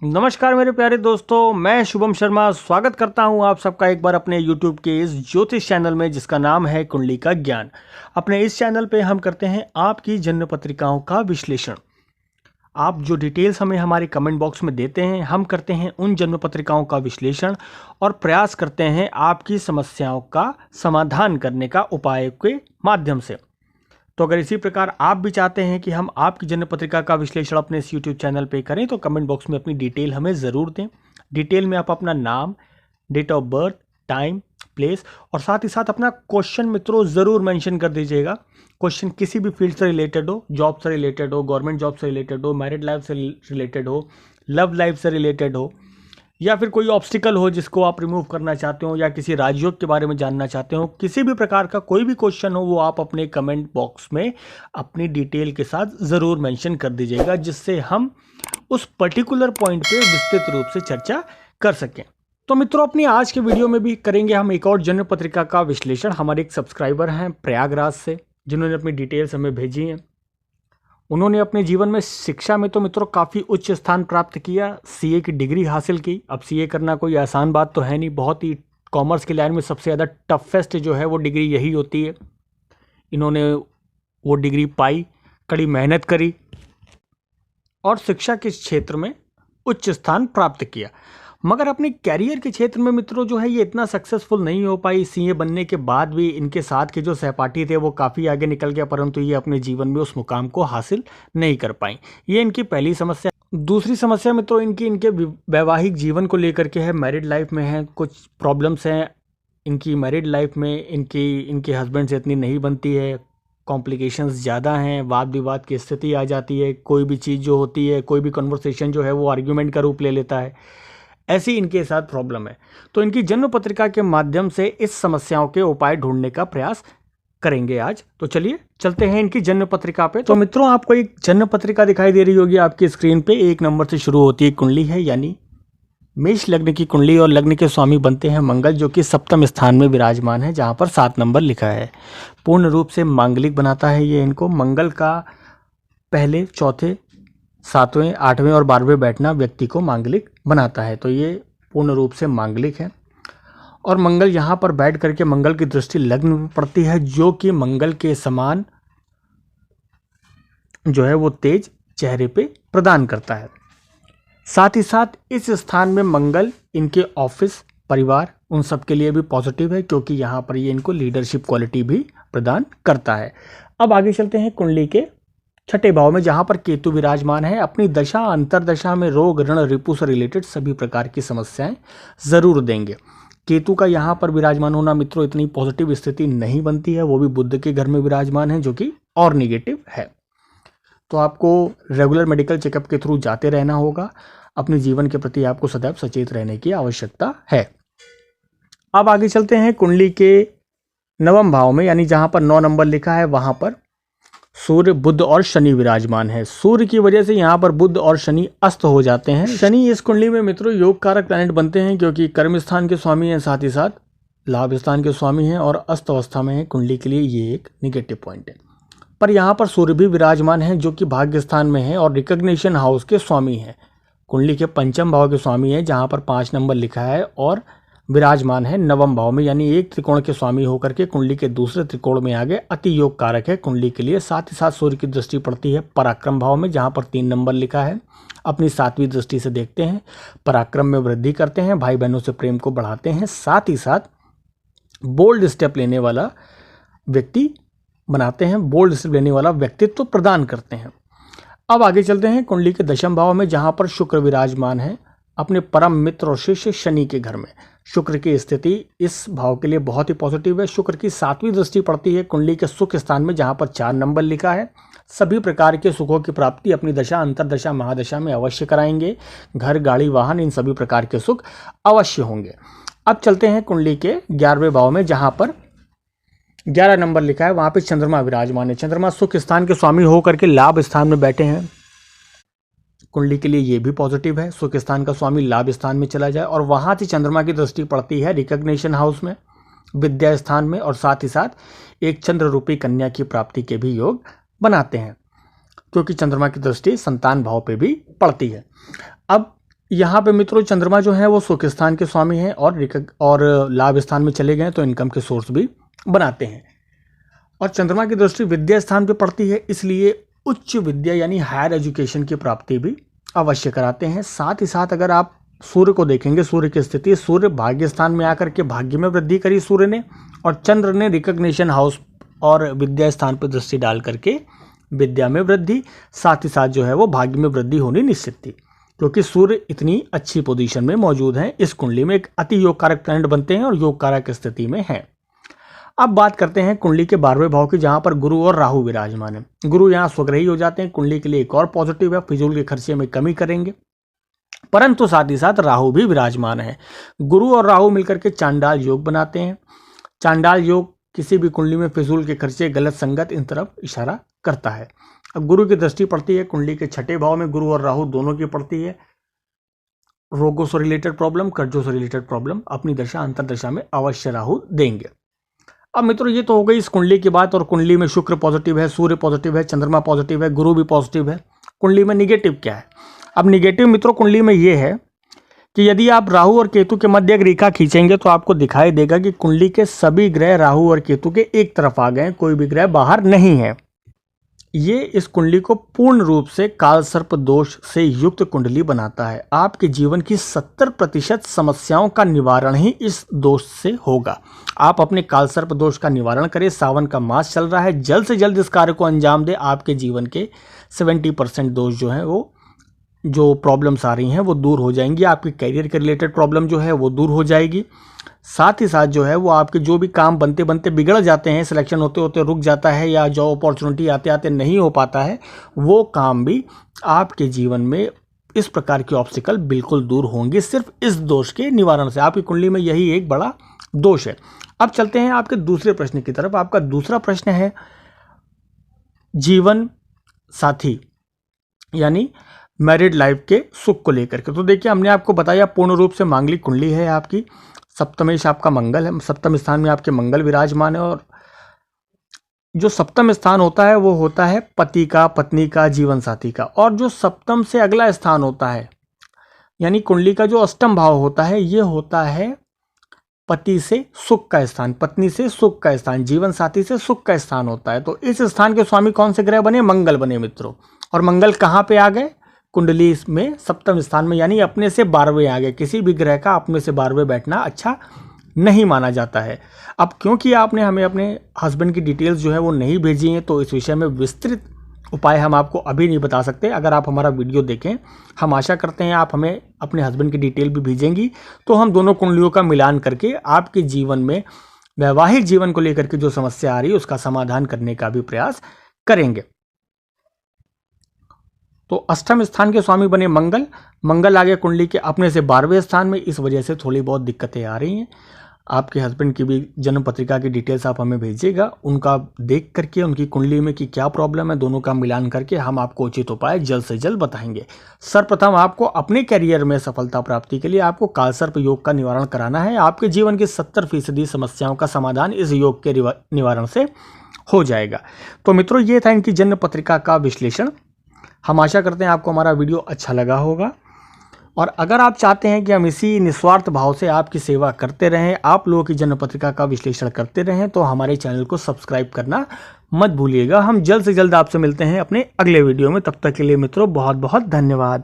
नमस्कार मेरे प्यारे दोस्तों, मैं शुभम शर्मा स्वागत करता हूं आप सबका एक बार अपने YouTube के इस ज्योतिष चैनल में जिसका नाम है कुंडली का ज्ञान। अपने इस चैनल पे हम करते हैं आपकी जन्म पत्रिकाओं का विश्लेषण। आप जो डिटेल्स हमें हमारे कमेंट बॉक्स में देते हैं, हम करते हैं उन जन्म पत्रिकाओं का विश्लेषण और प्रयास करते हैं आपकी समस्याओं का समाधान करने का उपाय के माध्यम से। तो अगर इसी प्रकार आप भी चाहते हैं कि हम आपकी जन्म पत्रिका का विश्लेषण अपने इस YouTube चैनल पे करें तो कमेंट बॉक्स में अपनी डिटेल हमें ज़रूर दें। डिटेल में आप अपना नाम, date of birth, time, place और साथ ही साथ अपना क्वेश्चन मित्रों ज़रूर मेंशन कर दीजिएगा। क्वेश्चन किसी भी फील्ड से रिलेटेड हो, जॉब से रिलेटेड हो, गवर्नमेंट जॉब से रिलेटेड हो, मैरिड लाइफ से रिलेटेड हो, लव लाइफ से रिलेटेड हो, या फिर कोई ऑब्स्टिकल हो जिसको आप रिमूव करना चाहते हो, या किसी राजयोग के बारे में जानना चाहते हो, किसी भी प्रकार का कोई भी क्वेश्चन हो वो आप अपने कमेंट बॉक्स में अपनी डिटेल के साथ ज़रूर मेंशन कर दीजिएगा, जिससे हम उस पर्टिकुलर पॉइंट पे विस्तृत रूप से चर्चा कर सकें। तो मित्रों, अपनी आज के वीडियो में भी करेंगे हम एक और जन्म पत्रिका का विश्लेषण। हमारे एक सब्सक्राइबर हैं प्रयागराज से, जिन्होंने अपनी डिटेल्स हमें भेजी हैं। उन्होंने अपने जीवन में शिक्षा में तो मित्रों काफ़ी उच्च स्थान प्राप्त किया, सीए की डिग्री हासिल की। अब सीए करना कोई आसान बात तो है नहीं, बहुत ही कॉमर्स की लाइन में सबसे ज़्यादा टफेस्ट जो है वो डिग्री यही होती है। इन्होंने वो डिग्री पाई, कड़ी मेहनत करी और शिक्षा के क्षेत्र में उच्च स्थान प्राप्त किया, मगर अपने कैरियर के क्षेत्र में मित्रों जो है ये इतना सक्सेसफुल नहीं हो पाई। सीए बनने के बाद भी इनके साथ के जो सहपाठी थे वो काफ़ी आगे निकल गया, परंतु ये अपने जीवन में उस मुकाम को हासिल नहीं कर पाई। ये इनकी पहली समस्या। दूसरी समस्या मित्रों इनके वैवाहिक जीवन को लेकर के है, मैरिड लाइफ में है। कुछ प्रॉब्लम्स हैं इनकी मैरिड लाइफ में, इनके हस्बैंड से इतनी नहीं बनती है, कॉम्प्लिकेशंस ज़्यादा हैं, वाद विवाद की स्थिति आ जाती है। कोई भी चीज़ जो होती है, कोई भी कन्वर्सेशन जो है वो आर्ग्यूमेंट का रूप ले लेता है। ऐसी इनके साथ प्रॉब्लम है। तो इनकी जन्म पत्रिका के माध्यम से इस समस्याओं के उपाय ढूंढने का प्रयास करेंगे आज। तो चलिए चलते हैं इनकी जन्म पत्रिका पे। तो मित्रों, आपको एक जन्म पत्रिका दिखाई दे रही होगी आपकी स्क्रीन पे। 1 नंबर से शुरू होती है कुंडली है, यानी मेष लग्न की कुंडली, और लग्न के स्वामी बनते हैं मंगल, जो कि सप्तम स्थान में विराजमान है, जहां पर 7 नंबर लिखा है। पूर्ण रूप से मांगलिक बनाता है ये इनको। मंगल का पहले, चौथे, 7वें, 8वें और 12वें बैठना व्यक्ति को मांगलिक बनाता है। तो ये पूर्ण रूप से मांगलिक है। और मंगल यहाँ पर बैठ करके मंगल की दृष्टि लग्न में पड़ती है, जो कि मंगल के समान जो है वो तेज चेहरे पे प्रदान करता है। साथ ही साथ इस स्थान में मंगल इनके ऑफिस, परिवार, उन सब के लिए भी पॉजिटिव है, क्योंकि यहाँ पर ये इनको लीडरशिप क्वालिटी भी प्रदान करता है। अब आगे चलते हैं कुंडली के छठे भाव में, जहां पर केतु विराजमान है। अपनी दशा अंतरदशा में रोग, ऋण, रिपु से रिलेटेड सभी प्रकार की समस्याएं जरूर देंगे। केतु का यहां पर विराजमान होना मित्रों इतनी पॉजिटिव स्थिति नहीं बनती है, वो भी बुध के घर में विराजमान है, जो कि और निगेटिव है। तो आपको रेगुलर मेडिकल चेकअप के थ्रू जाते रहना होगा। अपने जीवन के प्रति आपको सदैव सचेत रहने की आवश्यकता है। अब आगे चलते हैं कुंडली के 9वें भाव में, यानी जहां पर 9 नंबर लिखा है वहां पर सूर्य, बुध और शनि विराजमान है। सूर्य की वजह से यहाँ पर बुध और शनि अस्त हो जाते हैं। शनि इस कुंडली में मित्रों योग कारक प्लैनेट बनते हैं, क्योंकि कर्म स्थान के स्वामी हैं, साथ ही साथ लाभ स्थान के स्वामी हैं, और अस्त अवस्था में है कुंडली के लिए ये एक निगेटिव पॉइंट है। पर यहाँ पर सूर्य भी विराजमान है, जो कि भाग्य स्थान में है और रिकग्निशन हाउस के स्वामी हैं। कुंडली के 5वें भाव के स्वामी है, जहाँ पर 5 नंबर लिखा है, और विराजमान है 9वें भाव में, यानी एक त्रिकोण के स्वामी होकर के कुंडली के दूसरे त्रिकोण में आगे अति योग कारक है कुंडली के लिए। साथ ही साथ सूर्य की दृष्टि पड़ती है पराक्रम भाव में, जहां पर 3 नंबर लिखा है। अपनी 7वीं दृष्टि से देखते हैं, पराक्रम में वृद्धि करते हैं, भाई बहनों से प्रेम को बढ़ाते हैं, साथ ही साथ बोल्ड स्टेप लेने वाला व्यक्ति बनाते हैं, बोल्ड स्टेप लेने वाला व्यक्तित्व प्रदान करते हैं। अब आगे चलते हैं कुंडली के 10वें भाव में, जहां पर शुक्र विराजमान है अपने परम मित्र और शिष्य शनि के घर में। शुक्र की स्थिति इस भाव के लिए बहुत ही पॉजिटिव है। शुक्र की 7वीं दृष्टि पड़ती है कुंडली के सुख स्थान में, जहां पर 4 नंबर लिखा है। सभी प्रकार के सुखों की प्राप्ति अपनी दशा, अंतरदशा, महादशा में अवश्य कराएंगे। घर, गाड़ी, वाहन, इन सभी प्रकार के सुख अवश्य होंगे। अब चलते हैं कुंडली के 11वें भाव में, जहां पर 11 नंबर लिखा है, वहां पर चंद्रमा विराजमान है। चंद्रमा सुख स्थान के स्वामी होकर के लाभ स्थान में बैठे हैं। कुंडली के लिए ये भी पॉजिटिव है, सुख स्थान का स्वामी लाभ स्थान में चला जाए, और वहां से चंद्रमा की दृष्टि पड़ती है रिकग्निशन हाउस में, विद्या स्थान में, और साथ ही साथ एक चंद्र रूपी कन्या की प्राप्ति के भी योग बनाते हैं, क्योंकि चंद्रमा की दृष्टि संतान भाव पे भी पड़ती है। अब यहाँ पे मित्रों चंद्रमा जो है वो सुख स्थान के स्वामी हैं और लाभ स्थान में चले गए तो इनकम के सोर्स भी बनाते हैं। और चंद्रमा की दृष्टि विद्या स्थान पे पड़ती है, इसलिए उच्च विद्या यानी हायर एजुकेशन की प्राप्ति भी अवश्य कराते हैं। साथ ही साथ अगर आप सूर्य को देखेंगे, सूर्य की स्थिति, सूर्य भाग्य स्थान में आकर के भाग्य में वृद्धि करी सूर्य ने, और चंद्र ने रिकग्निशन हाउस और विद्या स्थान पर दृष्टि डाल करके विद्या में वृद्धि, साथ ही साथ जो है वो भाग्य में वृद्धि होनी निश्चित थी, क्योंकि सूर्य इतनी अच्छी पोजीशन में मौजूद हैं। इस कुंडली में एक अति योग कारक प्लैनेट बनते हैं और योग कारक स्थिति में हैं। अब बात करते हैं कुंडली के 12वें भाव की, जहां पर गुरु और राहु विराजमान है। गुरु यहाँ स्वग्रही हो जाते हैं, कुंडली के लिए एक और पॉजिटिव है, फिजूल के खर्चे में कमी करेंगे। परंतु साथ ही साथ राहु भी विराजमान है। गुरु और राहु मिलकर के चांडाल योग बनाते हैं। चांडाल योग किसी भी कुंडली में फिजूल के खर्चे, गलत संगत, इन तरफ इशारा करता है। अब गुरु की दृष्टि पड़ती है कुंडली के 6ठे भाव में, गुरु और राहु दोनों की पड़ती है। रोगों से रिलेटेड प्रॉब्लम, कर्जों से रिलेटेड प्रॉब्लम अपनी दशा अंतरदशा में अवश्य राहु देंगे। अब मित्रों ये तो हो गई इस कुंडली की बात, और कुंडली में शुक्र पॉजिटिव है, सूर्य पॉजिटिव है, चंद्रमा पॉजिटिव है, गुरु भी पॉजिटिव है। कुंडली में निगेटिव क्या है? अब निगेटिव मित्रों कुंडली में ये है कि यदि आप राहु और केतु के मध्य एक रेखा खींचेंगे तो आपको दिखाई देगा कि कुंडली के सभी ग्रह राहु और केतु के एक तरफ आ गए, कोई भी ग्रह बाहर नहीं है। ये इस कुंडली को पूर्ण रूप से कालसर्प दोष से युक्त कुंडली बनाता है। आपके जीवन की 70% समस्याओं का निवारण ही इस दोष से होगा। आप अपने कालसर्प दोष का निवारण करें। सावन का मास चल रहा है, जल्द से जल्द इस कार्य को अंजाम दे। आपके जीवन के 70% दोष जो है वो, जो प्रॉब्लम्स आ रही हैं वो दूर हो जाएंगी। आपकी करियर के रिलेटेड प्रॉब्लम जो है वो दूर हो जाएगी। साथ ही साथ जो है वो आपके जो भी काम बनते बनते बिगड़ जाते हैं, सिलेक्शन होते होते रुक जाता है, या जॉब अपॉर्चुनिटी आते आते नहीं हो पाता है, वो काम भी आपके जीवन में इस प्रकार के ऑब्स्टिकल बिल्कुल दूर होंगे, सिर्फ इस दोष के निवारण से। आपकी कुंडली में यही एक बड़ा दोष है। अब चलते हैं आपके दूसरे प्रश्न की तरफ। आपका दूसरा प्रश्न है जीवन साथी यानी मैरिड लाइफ के सुख को लेकर के। तो देखिए, हमने आपको बताया पूर्ण रूप से मांगलिक कुंडली है आपकी। सप्तमेश आपका मंगल है, सप्तम स्थान में आपके मंगल विराजमान है, और जो सप्तम स्थान होता है वो होता है पति का, पत्नी का, जीवन साथी का। और जो सप्तम से अगला स्थान होता है यानी कुंडली का जो अष्टम भाव होता है, ये होता है पति से सुख का स्थान, पत्नी से सुख का स्थान, जीवन साथी से सुख का स्थान होता है। तो इस स्थान के स्वामी कौन से ग्रह बने? मंगल बने मित्रों। और मंगल कहाँ पे आ गए? कुंडली में सप्तम स्थान में, यानी अपने से 12वें आ गए। किसी भी ग्रह का अपने से 12वें बैठना अच्छा नहीं माना जाता है। अब क्योंकि आपने हमें अपने हस्बैंड की डिटेल्स जो है वो नहीं भेजी हैं, तो इस विषय में विस्तृत उपाय हम आपको अभी नहीं बता सकते। अगर आप हमारा वीडियो देखें, हम आशा करते हैं आप हमें अपने हस्बैंड की डिटेल भी भेजेंगी, तो हम दोनों कुंडलियों का मिलान करके आपके जीवन में वैवाहिक जीवन को लेकर के जो समस्या आ रही है उसका समाधान करने का भी प्रयास करेंगे। तो अष्टम स्थान के स्वामी बने मंगल। मंगल आ गए कुंडली के अपने से 12वें स्थान में। इस वजह से थोड़ी बहुत दिक्कतें आ रही हैं। आपके हस्बैंड की भी जन्म पत्रिका की डिटेल्स आप हमें भेजिएगा, उनका देख करके उनकी कुंडली में कि क्या प्रॉब्लम है, दोनों का मिलान करके हम आपको उचित उपाय जल्द से जल्द बताएंगे। सर्वप्रथम आपको अपने करियर में सफलता प्राप्ति के लिए आपको कालसर्प योग का निवारण कराना है। आपके जीवन की 70% समस्याओं का समाधान इस योग के निवारण से हो जाएगा। तो मित्रों, ये था इनकी जन्म पत्रिका का विश्लेषण। हम आशा करते हैं आपको हमारा वीडियो अच्छा लगा होगा, और अगर आप चाहते हैं कि हम इसी निस्वार्थ भाव से आपकी सेवा करते रहें, आप लोगों की जन्म पत्रिका का विश्लेषण करते रहें, तो हमारे चैनल को सब्सक्राइब करना मत भूलिएगा। हम जल्द से जल्द आपसे मिलते हैं अपने अगले वीडियो में। तब तक के लिए मित्रों बहुत बहुत धन्यवाद।